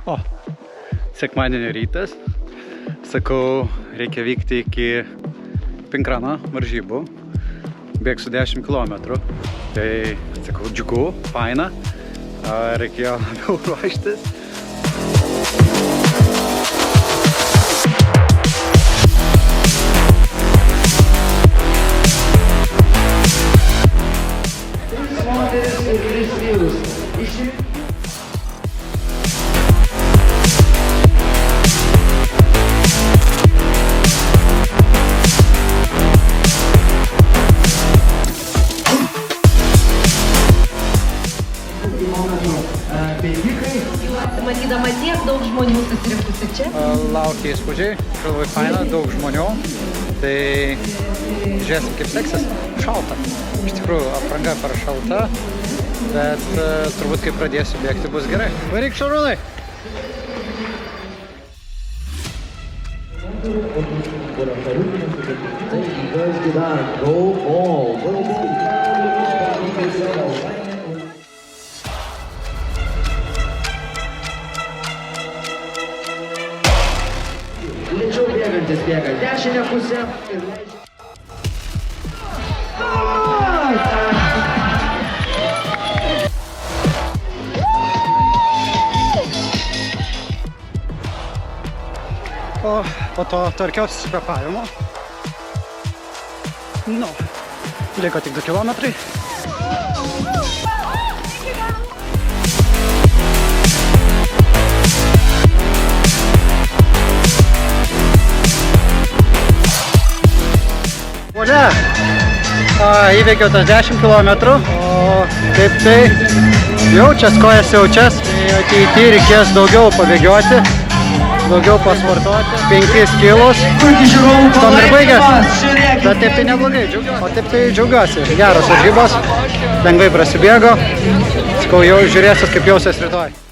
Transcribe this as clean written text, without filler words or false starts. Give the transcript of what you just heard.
O, sekmadienio rytas. Sakau, reikia vykti iki Pinkrano varžybų. Bėgsiu 10 km. Tai, sakau, džiugu, faina. Reikėjo labiau ruoštis. Matydama tiek daug žmonių susirinkusi čia. Laukia įspūdžiai, labai faina, daug žmonių. Tai žiūrėsim kaip seksis. Šalta. Iš tikrųjų, apranga per šalta, bet turbūt kai pradėsiu bėgti bus gerai. Varyk, Šarūnai! Lėčiau bėgantis bėga dešinę pusę ir leidžia. O po to tvarkiausi su kvėpavimu. Nu, liko tik 2 kilometrai. Volia! Įveikiau tas 10 km, o kaip tai jaučias, kojas jaučias, tai ateityje reikės daugiau pabėgioti, daugiau pasvartoti, 5 kilos, tom ir baigęs, bet taip tai neblogai, o taip tai džiaugiuosi, geros varžybos, lengvai prasibėgo, sakau, jau žiūrėsiu, kaip jausias rytoj.